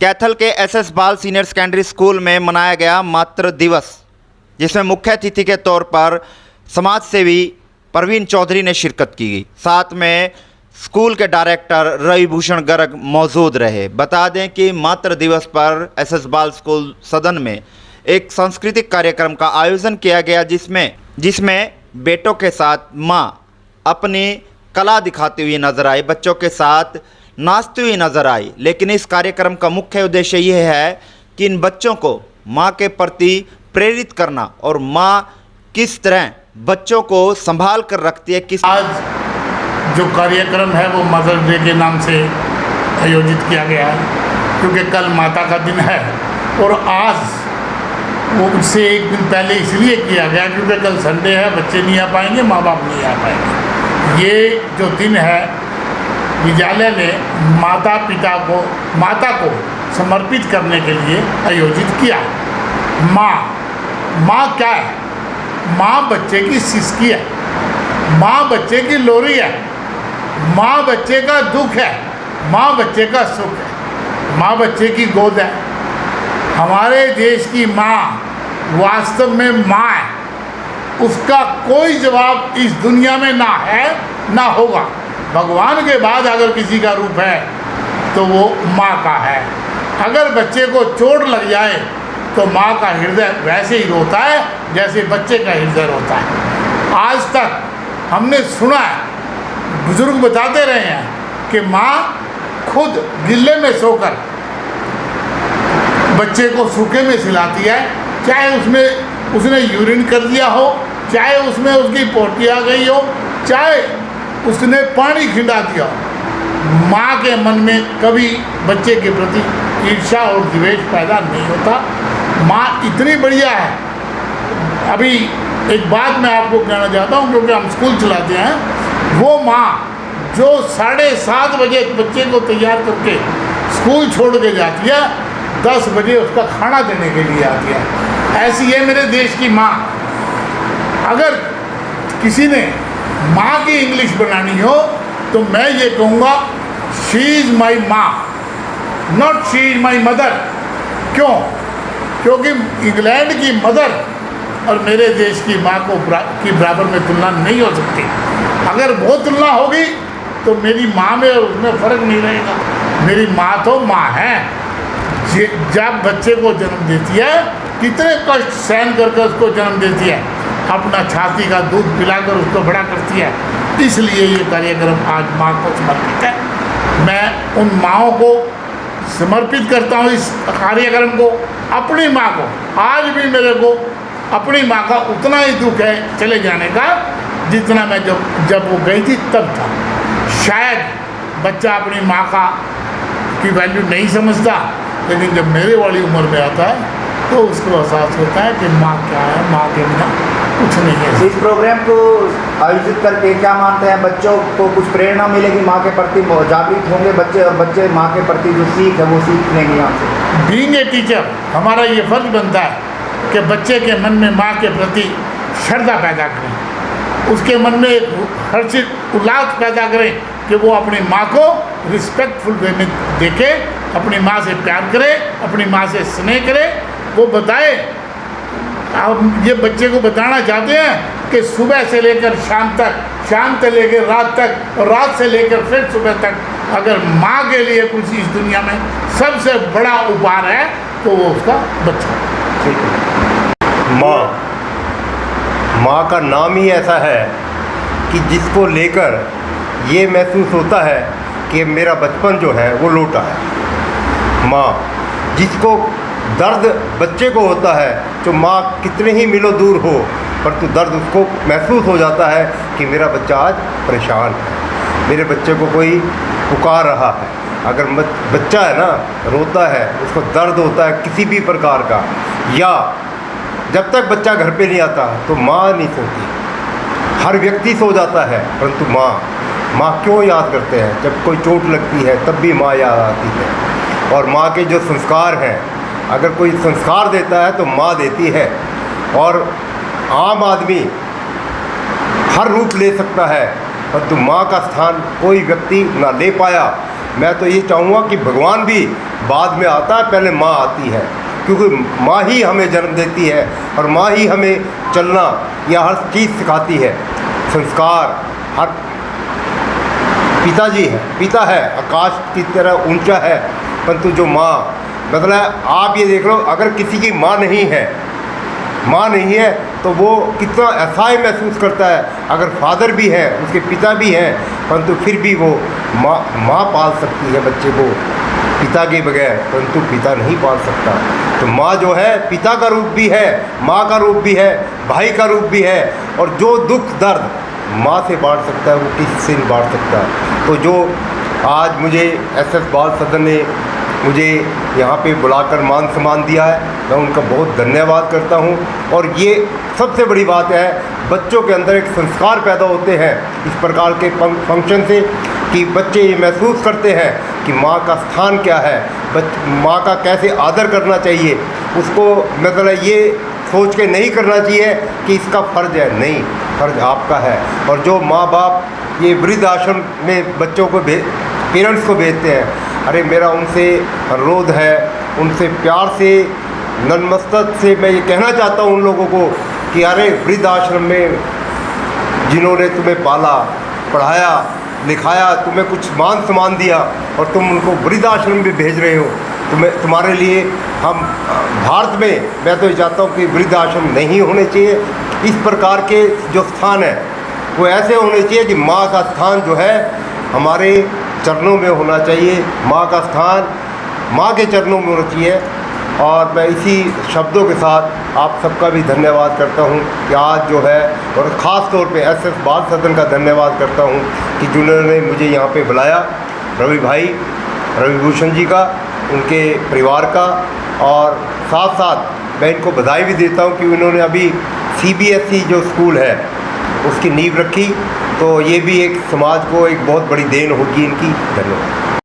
कैथल के एसएस बाल senior secondary school में मनाया गया मातृ दिवस, जिसमें मुख्य अतिथि के तौर पर समाज सेवी परवीन चौधरी ने शिरकत की। साथ में स्कूल के डायरेक्टर रवि भूषण गर्ग मौजूद रहे। बता दें कि मातृ दिवस पर एसएस बाल स्कूल सदन में एक सांस्कृतिक कार्यक्रम का आयोजन किया गया, जिसमें बेटों के साथ माँ अपनी कला दिखाती हुई नजर आई, बच्चों के साथ नाचती हुई नजर आई। लेकिन इस कार्यक्रम का मुख्य उद्देश्य ये है कि इन बच्चों को माँ के प्रति प्रेरित करना और माँ किस तरह बच्चों को संभाल कर रखती है। आज जो कार्यक्रम है वो मदर्स डे के नाम से आयोजित किया गया है, क्योंकि कल माता का दिन है। और आज वो उससे एक दिन पहले इसलिए किया गया क्योंकि कल संडे है, बच्चे नहीं आ पाएंगे, माँ बाप नहीं आ पाएंगे। ये जो दिन है विद्यालय ने माता को समर्पित करने के लिए आयोजित किया। माँ क्या है? माँ बच्चे की सिसकी है, माँ बच्चे की लोरी है, माँ बच्चे का दुख है, माँ बच्चे का सुख है, माँ बच्चे की गोद है। हमारे देश की माँ वास्तव में माँ है, उसका कोई जवाब इस दुनिया में ना है ना होगा। भगवान के बाद अगर किसी का रूप है तो वो माँ का है। अगर बच्चे को चोट लग जाए तो माँ का हृदय वैसे ही रोता है जैसे बच्चे का हृदय रोता है। आज तक हमने सुना है, बुजुर्ग बताते रहे हैं कि माँ खुद गिल्ले में सोकर बच्चे को सूखे में सिलाती है, चाहे उसमें उसने यूरिन कर दिया हो, चाहे उसमें उसकी पोटी आ गई हो, चाहे उसने पानी खिंडा दिया। माँ के मन में कभी बच्चे के प्रति ईर्ष्या और द्वेष पैदा नहीं होता। माँ इतनी बढ़िया है। अभी एक बात मैं आपको कहना चाहता हूँ, क्योंकि हम स्कूल चलाते हैं। वो माँ जो 7:30 बजे बच्चे को तैयार करके स्कूल छोड़ के जाती है, 10 बजे उसका खाना देने के लिए आती है। ऐसी है मेरे देश की माँ। अगर किसी ने माँ की इंग्लिश बनानी हो तो मैं ये कहूँगा, शी इज़ माई माँ, not she is my mother. क्यों? क्योंकि इंग्लैंड की मदर और मेरे देश की माँ की बराबर में तुलना नहीं हो सकती। अगर वो तुलना होगी तो मेरी माँ में और उसमें फ़र्क नहीं रहेगा। मेरी माँ तो माँ है। जब बच्चे को जन्म देती है, कितने कष्ट सहन करके उसको जन्म देती है, अपना छाती का दूध पिलाकर उसको बड़ा करती है। इसलिए ये कार्यक्रम आज माँ को समर्पित है। मैं उन माँओं को समर्पित करता हूँ इस कार्यक्रम को, अपनी माँ को। आज भी मेरे को अपनी माँ का उतना ही दुख है चले जाने का जितना मैं जब वो गई थी तब था। शायद बच्चा अपनी माँ की वैल्यू नहीं समझता, लेकिन जब मेरे वाली उम्र में आता है तो उसको एहसास होता है कि माँ क्या है, माँ के बिना कुछ नहीं है। इस प्रोग्राम को आयोजित करके क्या मानते हैं, बच्चों को कुछ प्रेरणा मिलेगी, माँ के प्रति जागृत होंगे बच्चे, और बच्चे माँ के प्रति जो सीख है वो सीख लेंगे यहाँ से। बीइंग ए टीचर हमारा ये फर्ज बनता है कि बच्चे के मन में माँ के प्रति श्रद्धा पैदा करें, उसके मन में हर्षित उल्लास पैदा करें कि वो अपनी माँ को रिस्पेक्टफुल वे में देखे, अपनी माँ से प्यार करे, अपनी माँ से स्नेह करे। वो बताए, आप ये बच्चे को बताना चाहते हैं कि सुबह से लेकर शाम तक, शाम से लेकर रात तक, और रात से लेकर फिर सुबह तक, अगर माँ के लिए कुछ इस दुनिया में सबसे बड़ा उपहार है तो वो उसका बच्चा। ठीक है। माँ का नाम ही ऐसा है कि जिसको लेकर ये महसूस होता है कि मेरा बचपन जो है वो लौटा है। माँ जिसको दर्द बच्चे को होता है, तो माँ कितने ही मिलो दूर हो, परंतु दर्द उसको महसूस हो जाता है कि मेरा बच्चा आज परेशान है, मेरे बच्चे को कोई पुकार रहा है। अगर बच्चा है ना रोता है, उसको दर्द होता है किसी भी प्रकार का, या जब तक बच्चा घर पे नहीं आता तो माँ नहीं सोती। हर व्यक्ति सो जाता है, परंतु माँ क्यों याद करते हैं? जब कोई चोट लगती है तब भी माँ याद आती है। और माँ के जो संस्कार हैं, अगर कोई संस्कार देता है तो माँ देती है। और आम आदमी हर रूप ले सकता है, परंतु माँ का स्थान कोई व्यक्ति ना ले पाया, मैं तो ये चाहूँगा कि भगवान भी बाद में आता है, पहले माँ आती है, क्योंकि माँ ही हमें जन्म देती है और माँ ही हमें चलना या हर चीज़ सिखाती है। संस्कार हर पिताजी है, पिता है, आकाश की तरह ऊंचा है, परंतु जो माँ, मतलब आप ये देख लो, अगर किसी की माँ नहीं है तो वो कितना असहाय महसूस करता है। अगर फादर भी है, उसके पिता भी हैं, परंतु फिर भी वो माँ पाल सकती है बच्चे को पिता के बगैर, परंतु पिता नहीं पाल सकता। तो माँ जो है पिता का रूप भी है, माँ का रूप भी है, भाई का रूप भी है, और जो दुख दर्द माँ से बांट सकता है वो किसी से नहीं बांट सकता। तो जो आज मुझे एसएस बाल सदन ने मुझे यहाँ पे बुलाकर मान सम्मान दिया है, मैं उनका बहुत धन्यवाद करता हूँ। और ये सबसे बड़ी बात है, बच्चों के अंदर एक संस्कार पैदा होते हैं इस प्रकार के फंक्शन से, कि बच्चे ये महसूस करते हैं कि माँ का स्थान क्या है, माँ का कैसे आदर करना चाहिए। उसको मतलब ये सोच के नहीं करना चाहिए कि इसका फ़र्ज़ है, नहीं, फ़र्ज़ आपका है। और जो माँ बाप ये वृद्ध आश्रम में बच्चों को पेरेंट्स को भेजते हैं, अरे मेरा उनसे अनुरोध है, उनसे प्यार से नतमस्तक से मैं ये कहना चाहता हूँ उन लोगों को कि अरे वृद्ध आश्रम में जिन्होंने तुम्हें पाला, पढ़ाया, लिखाया, तुम्हें कुछ मान सम्मान दिया, और तुम उनको वृद्ध आश्रम में भेज रहे हो, तुम्हारे लिए हम भारत में, मैं तो ये चाहता हूँ कि वृद्ध आश्रम नहीं होने चाहिए। इस प्रकार के जो स्थान है वो ऐसे होने चाहिए कि माँ का स्थान जो है हमारे चरणों में होना चाहिए, माँ का स्थान माँ के चरणों में होना चाहिए। और मैं इसी शब्दों के साथ आप सबका भी धन्यवाद करता हूँ कि आज जो है, और ख़ास तौर पे एसएस बाल सदन का धन्यवाद करता हूँ कि जिन्होंने मुझे यहाँ पे बुलाया, रवि भाई, रवि भूषण जी का, उनके परिवार का, और साथ साथ मैं इनको बधाई भी देता हूँ कि उन्होंने अभी CBSE जो स्कूल है उसकी नींव रखी। तो ये भी एक समाज को एक बहुत बड़ी देन होगी इनकी। धन्यवाद।